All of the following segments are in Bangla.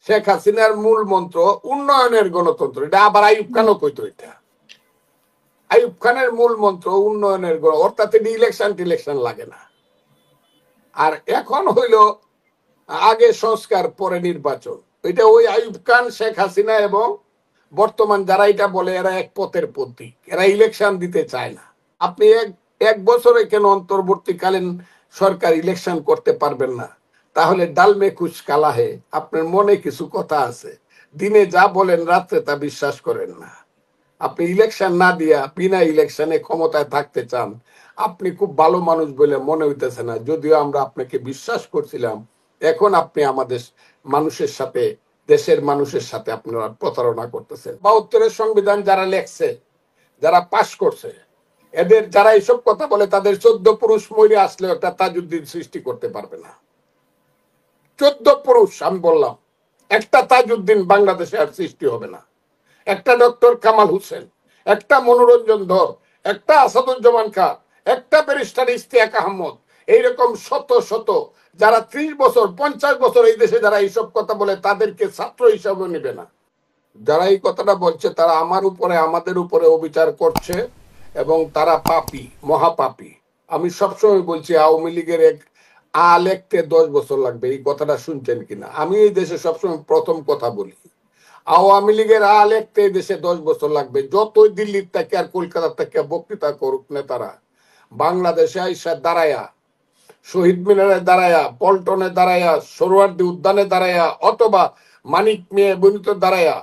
শেখ হাসিনার মূল মন্ত্র উন্নয়নের গণতন্ত্র। এটা আবার আইয়ুব খানও কইতো। এটা আইয়ুব খানের মূল মন্ত্র উন্নয়নের অর্থাৎ ইলেকশন লাগে না। আর এখন হইল আগে সংস্কার পরে নির্বাচন। এটা ওই আইয়ুব খান, শেখ হাসিনা এবং বর্তমান যারা এটা বলে এরা এক পথের প্রতীক। এরা ইলেকশন দিতে চায় না। আপনি এক বছরে কেন অন্তর্বর্তীকালীন সরকার ইলেকশন করতে পারবেন না? তাহলে ডাল মে কুছ কালা হে, আপনার মনে কিছু কথা আছে, দিনে যা বলেন রাত্রে তা বিশ্বাস করেন না। আপনি ইলেকশন না দিয়া বিনা ইলেকশনে ক্ষমতায় থাকতে চান। আপনি খুব ভালো মানুষ বলে মনে হইতেছে না, যদিও আমরা আপনাকে বিশ্বাস করছিলাম। এখন আপনি আমাদের মানুষের সাথে, দেশের মানুষের সাথে আপনারা প্রতারণা করতেছেন। ৭২-এর সংবিধান যারা লেখছে, যারা পাশ করছে, এদের যারা এইসব কথা বলে তাদের 14 পুরুষ মরে আসলেও একটা তাজউদ্দিন সৃষ্টি করতে পারবে না। 14 পুরুষ আমি বললাম, একটা তাজউদ্দিন বাংলাদেশে আর সৃষ্টি হবে না। একটা ডক্টর কামাল হোসেন, একটা মনোরঞ্জন ধর, একটা আসাদুজ্জামান খাঁ, একটা ব্যারিস্টার ইশতিয়াক আহমদ, এইরকম শত শত যারা 30 বছর 50 বছর এই দেশে যারা এইসব কথা বলে তাদেরকে ছাত্র হিসাবে নেবে না। যারা এই কথাটা বলছে তারা আমার উপরে, আমাদের উপরে অবিচার করছে এবং তারা পাপী, মহাপাপী। আমি সবসময় বলছি আওয়ামী লীগের এক লিখতে 10 বছর লাগবে। এই কথাটা শুনছেন কিনা? আমি এই দেশে সবসময় প্রথম কথা বলি, আওয়ামী লীগের লিখতে এই দেশে 10 বছর লাগবে। যতই দিল্লির থেকে আর কলকাতার থেকে বক্তৃতা করুক নেতারা, বাংলাদেশে আইসা দাঁড়ায়া, শহীদ মিনারে দাঁড়ায়া, পল্টনে দাঁড়ায়া, সোহরাওয়ার্দী উদ্যানে দাঁড়ায়া, অথবা মানিক মেয়ে বনিত দাঁড়ায়া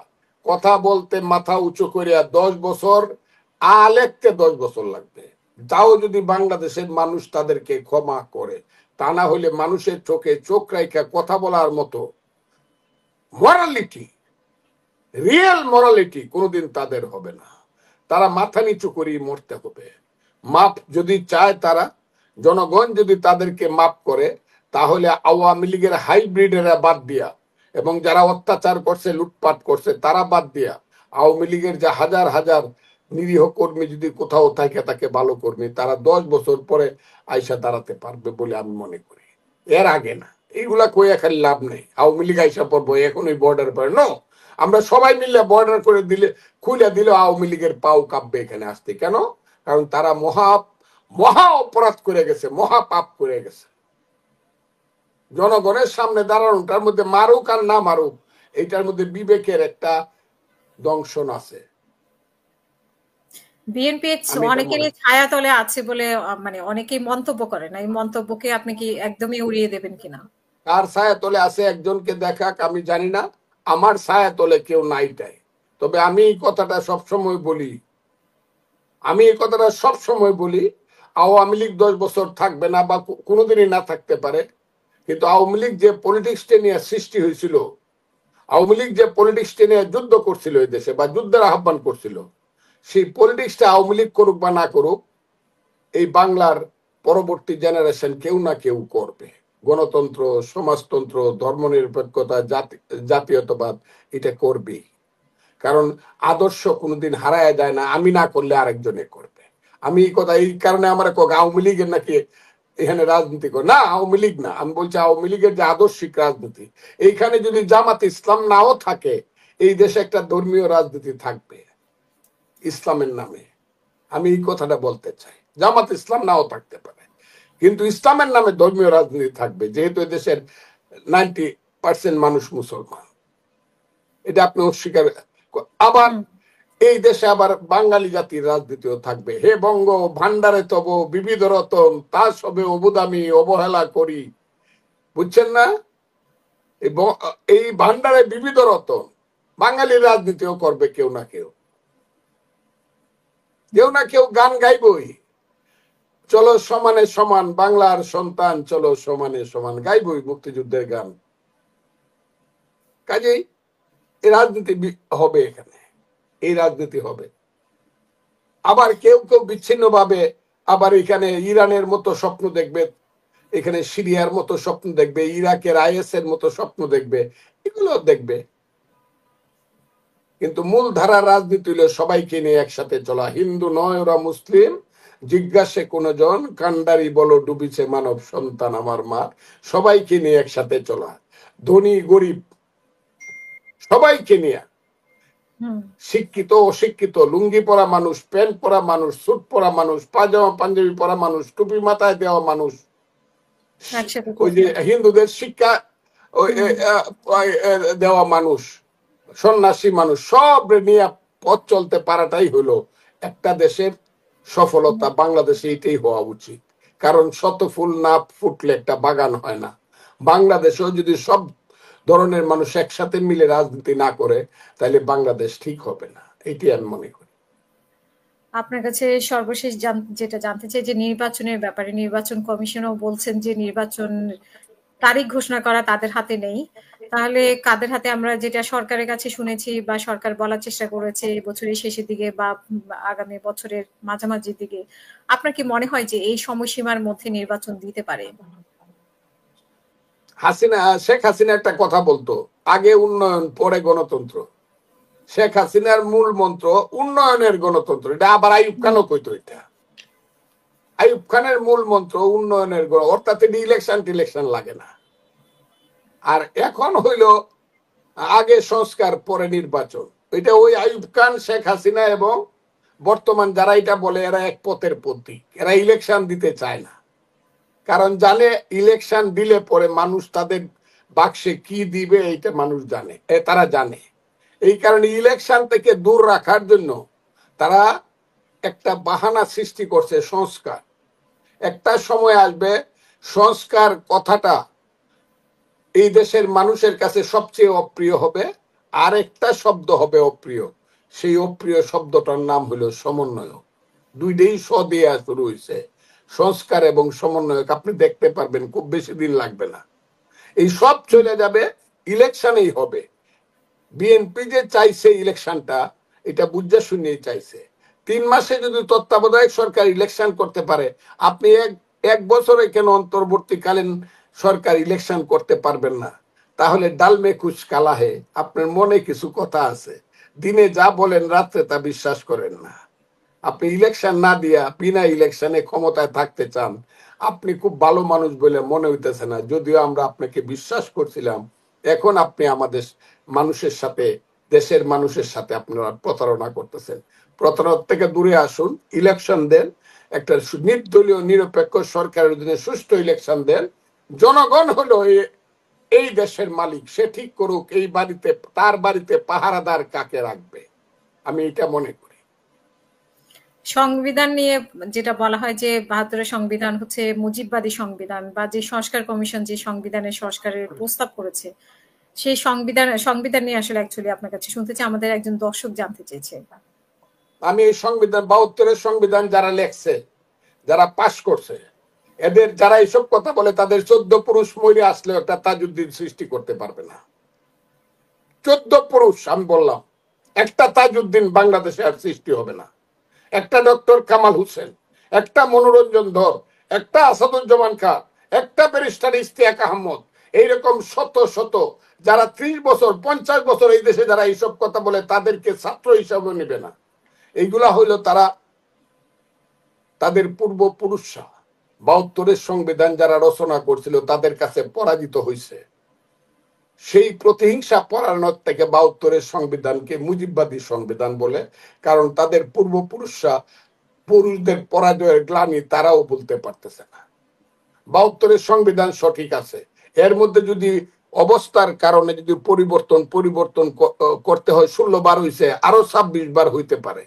কথা বলতে মাথা উঁচু করিয়া 10 বছর, লিখতে 10 বছর লাগবে। তাও যদি বাংলাদেশের মানুষ তাদেরকে ক্ষমা করে, তা না হলে মানুষের চোখে চোখ রাখা কথা বলার মতো মরালিটি, রিয়েল মরালিটি কোনোদিন তাদের হবে না। তারা মাথা নিচু করেই মরতে হবে। মাপ যদি চায় তারা, জনগণ যদি তাদেরকে মাপ করে, তাহলে আওয়ামী লীগের হাইব্রিডেরা বাদ দিয়া এবং যারা অত্যাচার করছে, লুটপাট করছে, তারা বাদ দিয়া আওয়ামী লীগের যে হাজার হাজার নিরীহ কর্মী যদি কোথাও থাকে, তাকে ভালো কর্মী, তারা 10 বছর পরে আইসা দাঁড়াতে পারবে বলে আমি মনে করি। এর আগে না। এইগুলা কইয়া খালি লাভ নেই। আওয়ামী লীগ আইসা পড়বো এখন ওই বর্ডার পরে, নো, আমরা সবাই মিলে বর্ডার করে দিলে, খুলে দিলে আওয়ামী লীগের পাও কাঁপবে এখানে আসতে। কেন? কারণ তারা মহা অপরাধ করে গেছে, মহা পাপ করে গেছে। জনগণের সামনে দাঁড়ানোটার মধ্যে, মারুক আর না মারুক, এইটার মধ্যে বিবেকের একটা দংশন আছে। বিএনপি অনেকের ছায়াতলে আছে বলে মানে অনেকেই মন্তব্য করেন। এই মন্তব্যকে আপনি কি একদমই উড়িয়ে দেবেন কিনা? কার ছায়াতলে আছে একজনকে দেখাক, আমি জানি না। আমার ছায়াতলে কেউ নাইটাই। তবে আমি এই কথাটা সবসময় বলি, আওয়ামী লীগ 10 বছর থাকবে না বা কোনোদিনই না থাকতে পারে, কিন্তু আওয়ামী লীগ যে পলিটিক্সটা নিয়ে সৃষ্টি হয়েছিল, আওয়ামী লীগ যে পলিটিক্সটা নিয়ে যুদ্ধ করছিল এই দেশে বা যুদ্ধের আহ্বান করছিল, সেই পলিটিক্সটা আওয়ামী লীগ করুক বা না করুক, এই বাংলার পরবর্তী জেনারেশন কেউ না কেউ করবে। গণতন্ত্র, সমাজতন্ত্র, ধর্মনিরপেক্ষতা, জাতীয়তাবাদ, এটা করবেই। কারণ আদর্শ কোনোদিন হারায় যায় না, আমি না করলে আরেকজনে করবে। আমি এই কথা এই কারণে আমার আওয়ামী লীগের নাকি এখানে রাজনীতি করে না, আওয়ামী লীগ না, আমি বলছি আওয়ামী লীগের যে আদর্শিক রাজনীতি, এইখানে যদি জামাত ইসলাম নাও থাকে, এই দেশে একটা ধর্মীয় রাজনীতি থাকবে ইসলামের নামে। আমি এই কথাটা বলতে চাই। জামাত ইসলাম নাও থাকতে পারে, কিন্তু ইসলামের নামে ধর্মীয় রাজনীতি থাকবে, যেহেতু দেশের 90% মানুষ মুসলমান। এটা আপনি অস্বীকার। আবার এই দেশে আবার বাঙালি জাতির রাজনীতিও থাকবে। হে বঙ্গ ভান্ডারে তব বিবিধ রতন, তা সবে অবদামি অবহেলা করি। বুঝছেন না? এই ভান্ডারে বিবিধ রতন বাঙালির রাজনীতিও করবে কেউ না কেউ। কেউ না কেউ গান গাইবই, চলো সমানে সমান বাংলার সন্তান, চলো সমানে সমান, গাইবই মুক্তিযুদ্ধের গান। কাজেই এই রাজনীতি হবে, এখানে এই রাজনীতি হবে। আবার কেউ কেউ বিচ্ছিন্ন ভাবে আবার এখানে ইরানের মতো স্বপ্ন দেখবে, এখানে সিরিয়ার মতো স্বপ্ন দেখবে, ইরাকের IS এর মতো স্বপ্ন দেখবে, এগুলো দেখবে। কিন্তু মূল ধারার রাজনীতি হলো সবাইকে নিয়ে একসাথে চলা। হিন্দু নয় ওরা মুসলিম, জিজ্ঞাসে কোন জন, কান্ডারি বলো ডুবিছে মানব সন্তান আমার মা। সবাইকে নিয়ে একসাথে চলা, ধনী গরিব সবাইকে নিয়ে, হুম, শিক্ষিত অশিক্ষিত, লুঙ্গি পরা মানুষ, প্যান্ট পরা মানুষ, স্যুট পরা মানুষ, পাজামা পাঞ্জাবি পরা মানুষ, টুপি মাথায় দেওয়া মানুষ, একসাথে ওই যে করবেন। হিন্দুদের শিক্ষা হুম, দেওয়া মানুষ, সন্ন্যাসী মানুষ, সব নিয়ে পথ চলতে পারাটাই হলো একটা দেশের হুম। সফলতা। বাংলাদেশে এটাই হওয়া উচিত, কারণ শত ফুল না ফুটলে একটা বাগান হয় না। বাংলাদেশেও যদি সব ধরনের মানুষ একসাথে মিলে রাজনীতি না করে, তাহলে বাংলাদেশ ঠিক হবে না, এটি আমি মনে করি। আপনার কাছে সর্বশেষ যেটা জানতে চাই যে নির্বাচনের ব্যাপারে নির্বাচন কমিশনও বলছেন যে নির্বাচন তারিখ ঘোষণা করা তাদের হাতে নেই। তাহলে কাদের হাতে? আমরা যেটা সরকারের কাছে শুনেছি বা সরকার বলার চেষ্টা করেছে এই বছরের শেষের দিকে বা আগামী বছরের মাঝামাঝির দিকে। আপনার কি মনে হয় যে এই সময়সীমার মধ্যে নির্বাচন দিতে পারে? শেখ হাসিনা একটা কথা বলতো, আগে উন্নয়ন পরে গণতন্ত্র। শেখ হাসিনার মূল মন্ত্র উন্নয়নের গণতন্ত্র, এটা আবার আইয়ুব খানও কইতো। এটা আইয়ুব খানের মূল মন্ত্র উন্নয়নের অর্থাৎ ইলেকশন টিলেকশন লাগে না। আর এখন হইল আগে সংস্কার পরে নির্বাচন। এটা ওই আইয়ুব খান, শেখ হাসিনা এবং বর্তমান যারা এটা বলে, এরা এক পথের প্রতীক। এরা ইলেকশন দিতে চায় না, কারণ জানে ইলেকশন দিলে পরে মানুষ তাদের বাক্সে কি দিবে এইটা মানুষ জানে, তারা জানে। এই কারণে ইলেকশন থেকে দূর রাখার জন্য তারা একটা বাহানা সৃষ্টি করছে, সংস্কার। একটা সময় আসবে সংস্কার কথাটা এই দেশের মানুষের কাছে সবচেয়ে অপ্রিয় হবে, আর একটা শব্দ হবে অপ্রিয়। সেই অপ্রিয় শব্দটার নাম হলো সমন্বয়। দুইটাই স দিয়ে শুরু হয়েছে, সংস্কার এবং সমন্বয়ক। আপনি দেখতে পারবেন খুব বেশি দিন লাগবে না, এই সব চলে যাবে, ইলেকশনেই হবে। বিএনপি যে চাইছে ইলেকশনটা, এটা বুঝে শুনিয়ে চাইছে। 3 মাসে যদি তত্ত্বাবধায়ক সরকার ইলেকশন করতে পারে, আপনি এক বছরে কেন অন্তর্বর্তীকালীন সরকার ইলেকশন করতে পারবেন না? তাহলে ডালমে কুছ কালা হে, আপনার মনে কিছু কথা আছে, দিনে যা বলেন রাত্রে তা বিশ্বাস করেন না। আপনি ইলেকশন না দিয়া বিনা ইলেকশনে ক্ষমতায় থাকতে চান, আপনি খুব ভালো মানুষ বলে মনে হইতেছে না, যদিও আমরা আপনাকে বিশ্বাস করছিলাম। এখন আপনি আমাদের মানুষের সাথে, দেশের মানুষের সাথে আপনারা প্রতারণা করতেছেন। প্রতারণা থেকে দূরে আসুন, ইলেকশন দেন, একটা নির্দলীয় নিরপেক্ষ সরকারের অধীনে সুষ্ঠু ইলেকশন দেন। জনগণ হলো এই দেশের মালিক, সে ঠিক করুক এই বাড়িতে, তার বাড়িতে পাহারাদার কাকে রাখবে। আমি এটা মনে করি। সংবিধান নিয়ে যেটা বলা হয় যে ৭২-এর সংবিধান হচ্ছে মুজিববাদী সংবিধান, বা যে সংস্কার কমিশন যে সংবিধানের সংস্কারের প্রস্তাব করেছে, সেই সংবিধান নিয়ে আসলে অ্যাকচুয়ালি আপনার কাছে শুনতে চাই, আমাদের একজন দর্শক জানতে চেয়েছে। আমি এই সংবিধান ৭২-এর সংবিধান যারা লেখছে, যারা পাশ করছে, এদের যারা এইসব কথা বলে, তাদের 14 পুরুষ মরে আসলেও একটা তাজউদ্দিন সৃষ্টি করতে পারবে না। 14 পুরুষ আমি বললাম, একটা তাজউদ্দিন বাংলাদেশে আর সৃষ্টি হবে না। একটা ডক্টর কামাল হোসেন, একটা মনোরঞ্জন ধর, একটা আসাদুজ্জামান খান, একটা ব্যারিস্টার ইশতিয়াক আহমদ, এইরকম শত শত যারা 30 বছর 50 বছর এই দেশে যারা এইসব কথা বলে, তাদেরকে ছাত্র হিসাবে নেবে না। এইগুলা হইলো তারা, তাদের পূর্বপুরুষরা ৭২-এর সংবিধান যারা রচনা করছিল তাদের কাছে পরাজিত হয়েছে। সেই প্রতিহিংসা পরায়ণতা থেকে ৭২-এর সংবিধানকে মুজিববাদী সংবিধান বলে, কারণ তাদের পূর্বপুরুষরা পুরুষদের পরাজয়ের গ্লানি তারাও বলতে পারতেছে না। ৭২-এর সংবিধান সঠিক আছে, এর মধ্যে যদি অবস্থার কারণে যদি পরিবর্তন করতে হয়, 16 বার হয়েছে, আরো 26 বার হইতে পারে।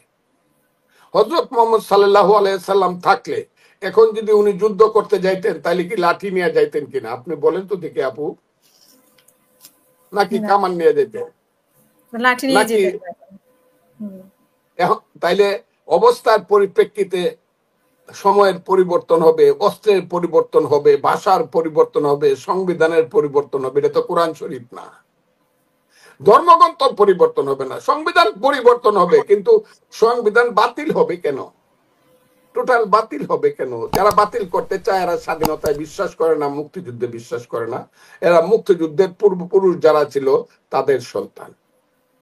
হযরত মুহাম্মদ সাল্লাল্লাহু আলাইহি সাল্লাম থাকলে এখন যদি উনি যুদ্ধ করতে যাইতেন, তাহলে কি লাঠি নিয়ে যাইতেন কিনা আপনি বলেন তো দেখি আপু? নাকি না, কামান নিয়ে যেতেন? লাঠি নিয়ে নাকি যেতেন। হুম। এখন তাইলে অবস্থার পরিপ্রেক্ষিতে সময়ের পরিবর্তন হবে, অস্ত্রের পরিবর্তন হবে, ভাষার পরিবর্তন হবে, সংবিধানের পরিবর্তন হবে। এটা তো কোরআন শরীফ না। ধর্মগ্রন্থ পরিবর্তন হবে না, সংবিধান পরিবর্তন হবে, কিন্তু সংবিধান বাতিল হবে কেন? টোটাল বাতিল হবে কেন? যারা বাতিল করতে চায় এরা স্বাধীনতায় বিশ্বাস করে না, মুক্তিযুদ্ধে বিশ্বাস করে না। এরা মুক্তিযুদ্ধের পূর্বপুরুষ যারা ছিল তাদের সন্তান।